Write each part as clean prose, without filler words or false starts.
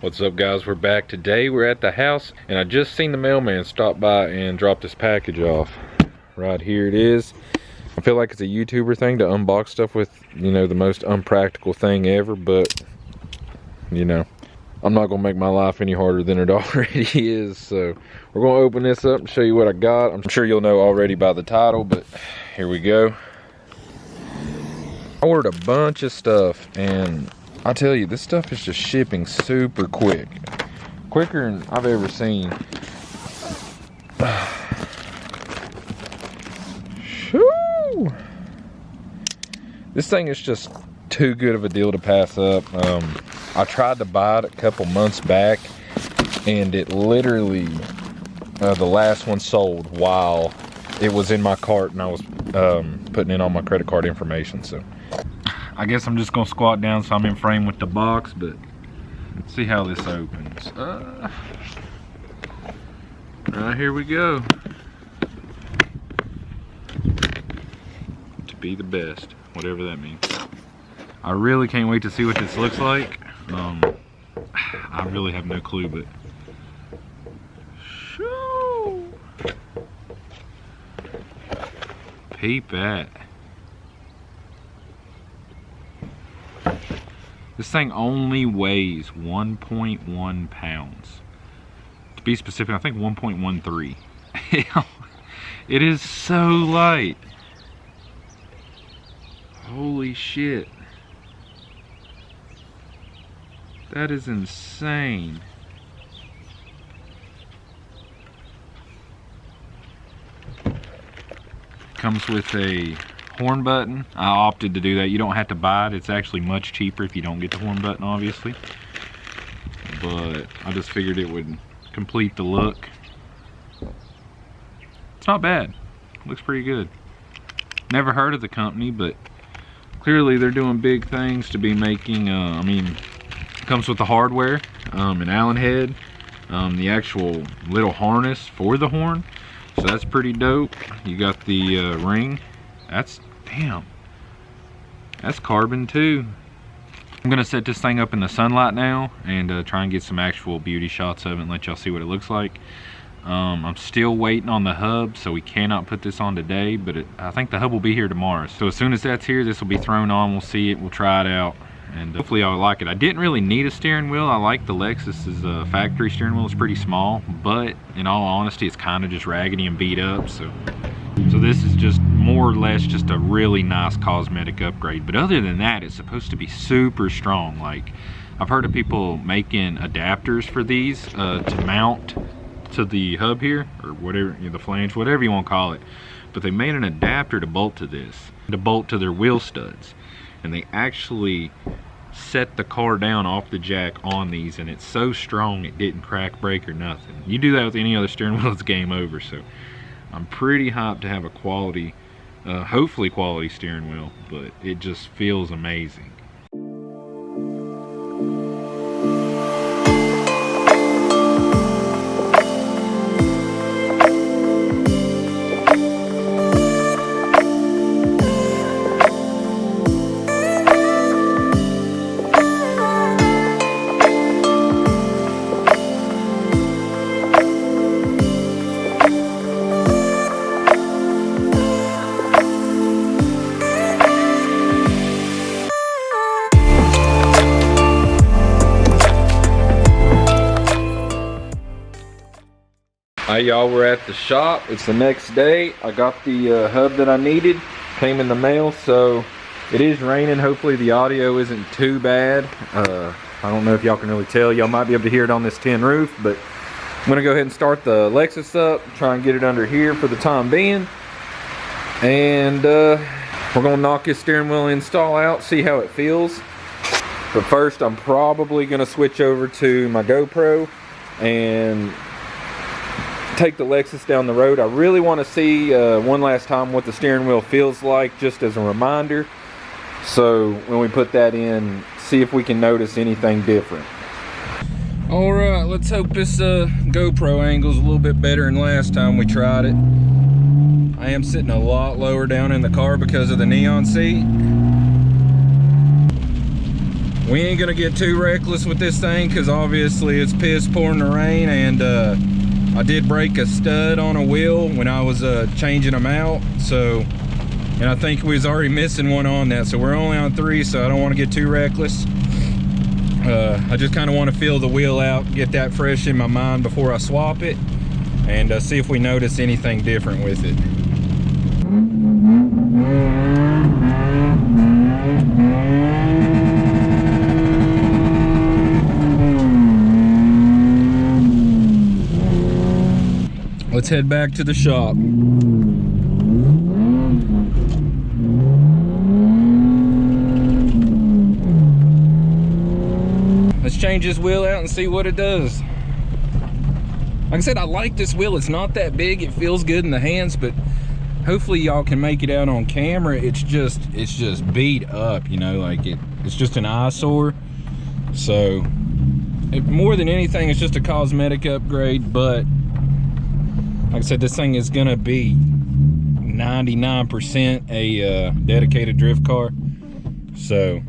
What's up, guys? We're back today. We're at the house and I just seen the mailman stop by and drop this package off. Right here it is. I feel like it's a YouTuber thing to unbox stuff with, you know, the most unpractical thing ever, but you know, I'm not gonna make my life any harder than it already is. So we're gonna open this up and show you what I got. I'm sure you'll know already by the title, but here we go. I ordered a bunch of stuff, and I tell you, this stuff is just shipping super quick. Quicker than I've ever seen. Shoo! This thing is just too good of a deal to pass up. I tried to buy it a couple months back, and it literally, the last one sold while it was in my cart and I was putting in all my credit card information. So I guess I'm just gonna squat down so I'm in frame with the box, but let's see how this opens. Here we go. To be the best, whatever that means. I really can't wait to see what this looks like. I really have no clue, but shoo! Peep that. This thing only weighs 1.1 pounds. To be specific, I think 1.13. It is so light. Holy shit. That is insane. Comes with a horn button. I opted to do that. You don't have to buy it. It's actually much cheaper if you don't get the horn button, obviously. But I just figured it would complete the look. It's not bad. Looks pretty good. Never heard of the company, but clearly they're doing big things to be making, I mean, it comes with the hardware, an Allen head, the actual little harness for the horn. So that's pretty dope. You got the ring. Damn, that's carbon too. I'm gonna set this thing up in the sunlight now and try and get some actual beauty shots of it and let y'all see what it looks like. I'm still waiting on the hub, so we cannot put this on today, but I think the hub will be here tomorrow. So as soon as that's here, this will be thrown on. We'll see it, we'll try it out, and hopefully I'll like it. I didn't really need a steering wheel. I like the Lexus's factory steering wheel. It's pretty small, but in all honesty, it's kind of just raggedy and beat up. So this is just more or less just a really nice cosmetic upgrade. But other than that, it's supposed to be super strong. Like, I've heard of people making adapters for these to mount to the hub here, or whatever, you know, the flange, whatever you want to call it. But they made an adapter to bolt to this, to bolt to their wheel studs. And they actually set the car down off the jack on these, and it's so strong it didn't crack, break, or nothing. You do that with any other steering wheel, it's game over. So I'm pretty hyped to have a quality, hopefully quality steering wheel, but it just feels amazing. Hey y'all, we're at the shop. It's the next day. I got the hub that I needed. Came in the mail, so it is raining. Hopefully the audio isn't too bad. I don't know if y'all can really tell. Y'all might be able to hear it on this tin roof, but I'm gonna go ahead and start the Lexus up, try and get it under here for the time being. And we're gonna knock this steering wheel install out, see how it feels. But first, I'm probably gonna switch over to my GoPro and take the Lexus down the road. I really want to see one last time what the steering wheel feels like, just as a reminder. So when we put that in, see if we can notice anything different. All right, let's hope this GoPro angle's a little bit better than last time we tried it. I am sitting a lot lower down in the car because of the neon seat. We ain't gonna get too reckless with this thing because obviously it's piss pouring the rain, and I did break a stud on a wheel when I was changing them out. So, and I think we was already missing one on that. So we're only on 3, so I don't want to get too reckless. I just kind of want to feel the wheel out, get that fresh in my mind before I swap it, and see if we notice anything different with it. Let's head back to the shop. Let's change this wheel out and see what it does. Like I said, I like this wheel. It's not that big. It feels good in the hands, but hopefully y'all can make it out on camera. It's just beat up, you know, like it's just an eyesore. So more than anything, it's just a cosmetic upgrade. But like I said, this thing is gonna be 99% a dedicated drift car. So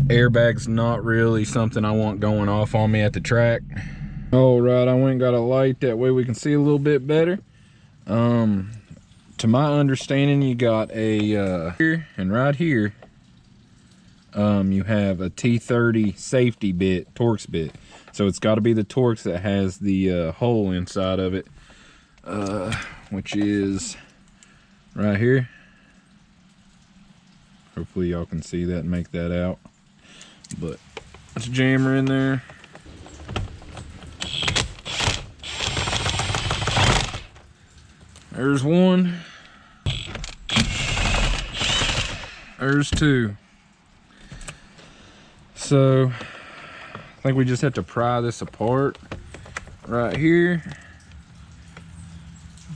airbag's not really something I want going off on me at the track. All right, I went and got a light, that way we can see a little bit better. To my understanding, you got a here and right here you have a T30 safety bit, Torx bit. So it's got to be the Torx that has the hole inside of it, which is right here. Hopefully y'all can see that and make that out. But let's jam her in there. There's one. There's two. So I think we just have to pry this apart right here.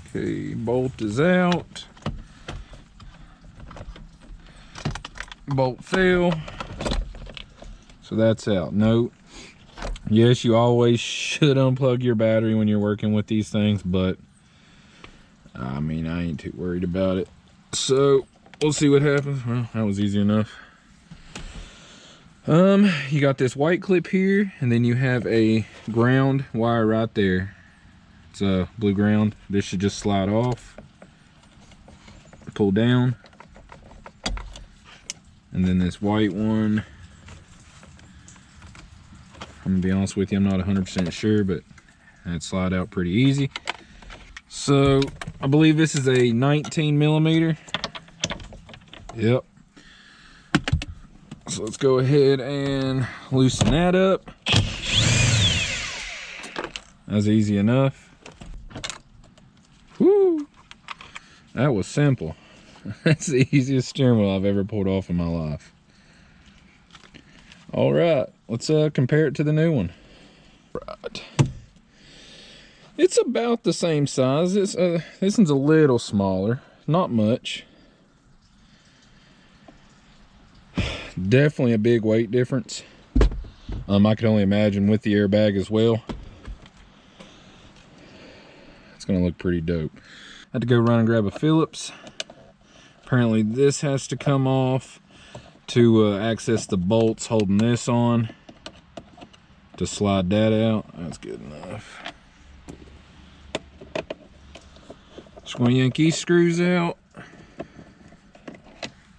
Okay, bolt is out. Bolt fail. So that's out. Note, yes, you always should unplug your battery when you're working with these things, but I mean, I ain't too worried about it. So we'll see what happens. Well, that was easy enough. You got this white clip here, and then you have a ground wire right there. It's a blue ground. This should just slide off, pull down, and then this white one, I'm gonna be honest with you, I'm not 100% sure, but that'd slide out pretty easy. So I believe this is a 19 millimeter. Yep. So let's go ahead and loosen that up. That's easy enough. Woo! That was simple. That's the easiest steering wheel I've ever pulled off in my life. All right, let's compare it to the new one. Right. It's about the same size. This one's a little smaller, not much. Definitely a big weight difference. I can only imagine with the airbag as well. It's gonna look pretty dope. I had to go run and grab a Phillips. Apparently this has to come off to access the bolts holding this on, to slide that out. That's good enough. Just gonna yank these screws out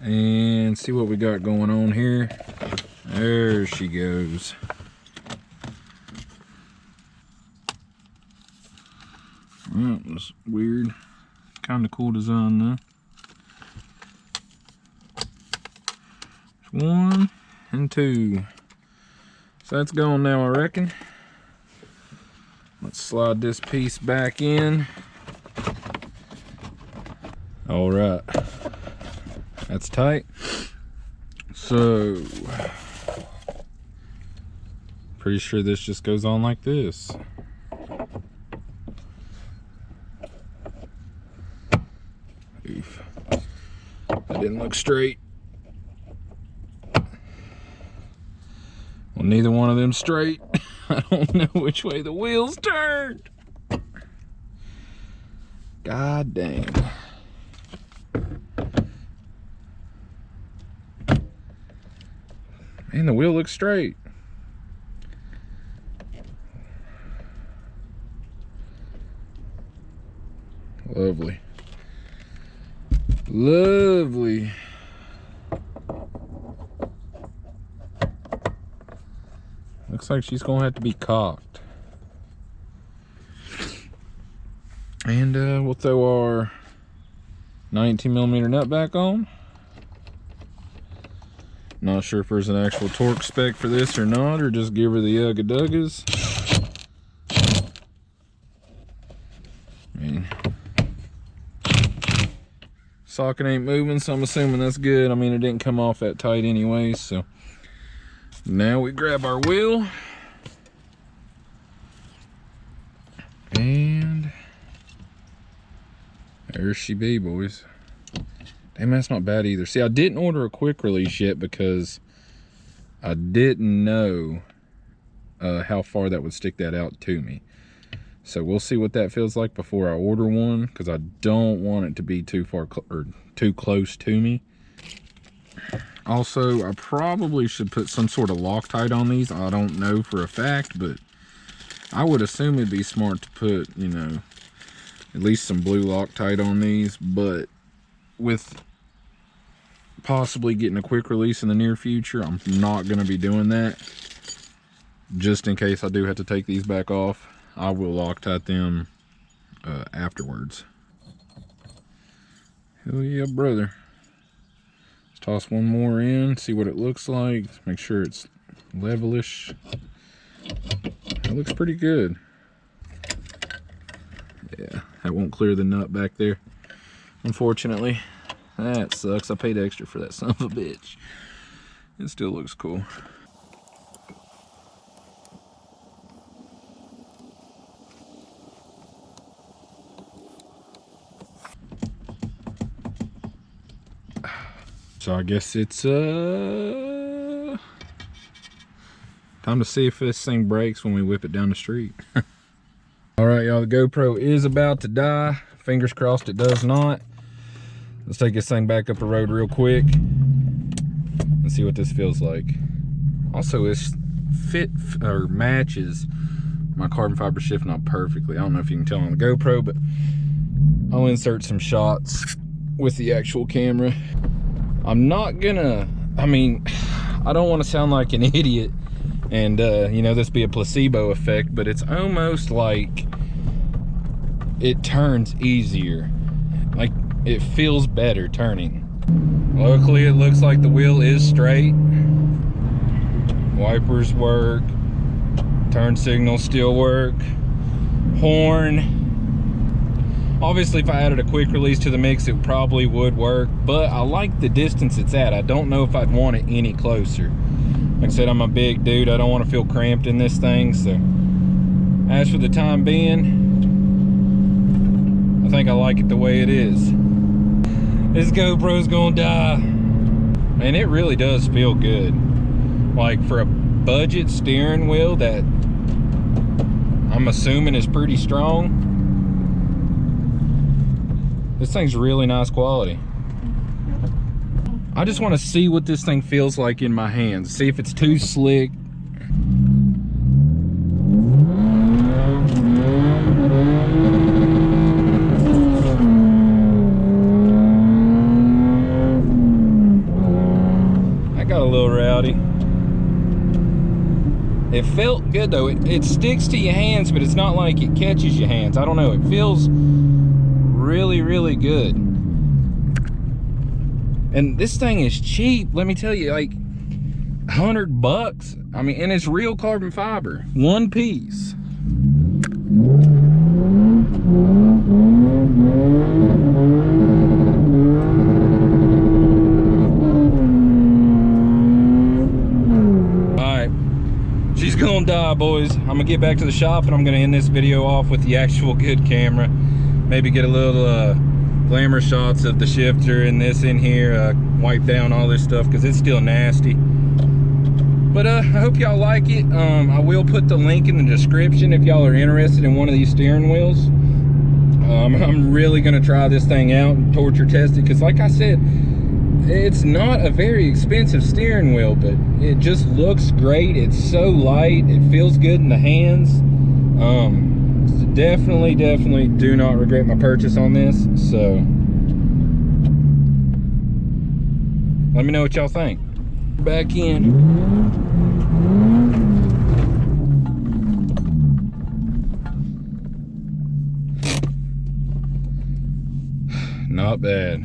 and see what we got going on here. There she goes. That was weird. Kind of cool design though. There's 1 and 2. So that's gone now, I reckon. Let's slide this piece back in. All right, that's tight. So pretty sure this just goes on like this. Oof, that didn't look straight. Well, neither one of them straight. I don't know which way the wheels turned. God dang. And the wheel looks straight. Lovely. Lovely. Looks like she's gonna have to be cocked. And we'll throw our 19mm nut back on. Not sure if there's an actual torque spec for this or not, or just give her the Ugga Duggas. Socket ain't moving, so I'm assuming that's good. I mean, it didn't come off that tight anyway, so. Now we grab our wheel. And there she be, boys. Damn, that's not bad either. See, I didn't order a quick release yet because I didn't know how far that would stick that out to me. So we'll see what that feels like before I order one, because I don't want it to be too far or too close to me. Also, I probably should put some sort of Loctite on these. I don't know for a fact, but I would assume it'd be smart to put, you know, at least some blue Loctite on these. But with possibly getting a quick release in the near future, I'm not going to be doing that. Just in case I do have to take these back off, I will Loctite them afterwards. Hell yeah, brother. Let's toss one more in, see what it looks like. Make sure it's levelish. It looks pretty good. Yeah, that won't clear the nut back there, unfortunately. That sucks. I paid extra for that son of a bitch. It still looks cool. So I guess it's time to see if this thing breaks when we whip it down the street. All right, y'all, the GoPro is about to die. Fingers crossed it does not. Let's take this thing back up the road real quick and see what this feels like. Also, it's matches my carbon fiber shift knob perfectly. I don't know if you can tell on the GoPro, but I'll insert some shots with the actual camera. I'm not gonna, I mean, I don't want to sound like an idiot and you know, this be a placebo effect, but it's almost like it turns easier. Like, it feels better turning. Luckily, it looks like the wheel is straight. Wipers work. Turn signals still work. Horn. Obviously, if I added a quick release to the mix, it probably would work, but I like the distance it's at. I don't know if I'd want it any closer. Like I said, I'm a big dude. I don't want to feel cramped in this thing, so as for the time being, I think I like it the way it is. This GoPro's gonna die. And it really does feel good. Like, for a budget steering wheel that I'm assuming is pretty strong, this thing's really nice quality. I just want to see what this thing feels like in my hands. See if it's too slick. I got a little rowdy. It felt good though. It sticks to your hands, but it's not like it catches your hands. I don't know. It feels really, really good. And this thing is cheap, let me tell you, like $100. I mean, and it's real carbon fiber, one piece. All right, she's gonna die, boys. I'm gonna get back to the shop and I'm gonna end this video off with the actual good camera. Maybe get a little glamour shots of the shifter and this in here, wipe down all this stuff because it's still nasty. But I hope y'all like it. I will put the link in the description if y'all are interested in one of these steering wheels. I'm really gonna try this thing out and torture test it, because like I said, it's not a very expensive steering wheel, but it just looks great. It's so light, it feels good in the hands. Definitely do not regret my purchase on this. So let me know what y'all think. Back in. Not bad.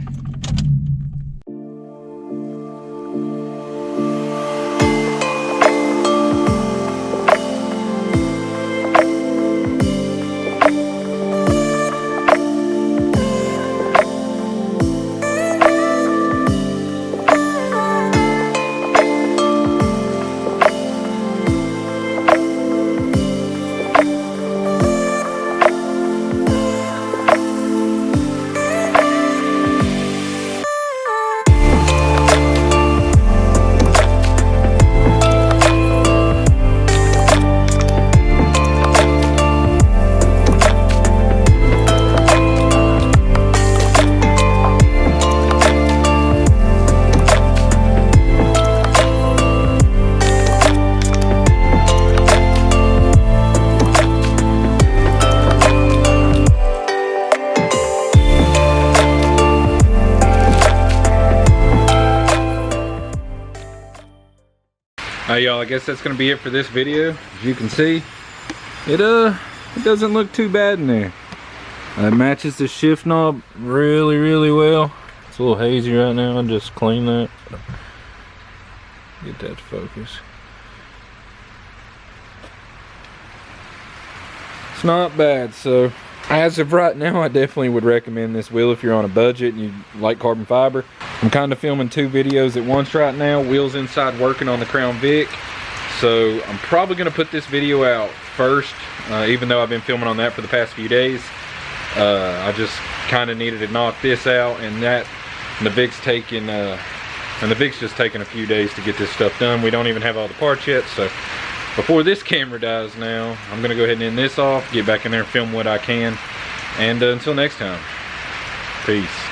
Alright y'all, I guess that's gonna be it for this video. As you can see, it doesn't look too bad in there. It matches the shift knob really well. It's a little hazy right now. I'll just clean that. Get that to focus. It's not bad. So as of right now, I definitely would recommend this wheel if you're on a budget and you like carbon fiber. I'm kind of filming 2 videos at once right now. Wheels inside working on the Crown Vic. So I'm probably going to put this video out first, even though I've been filming on that for the past few days. I just kind of needed to knock this out, and the Vic's just taking a few days to get this stuff done. We don't even have all the parts yet, so before this camera dies now, I'm going to go ahead and end this off, get back in there and film what I can, and until next time, peace.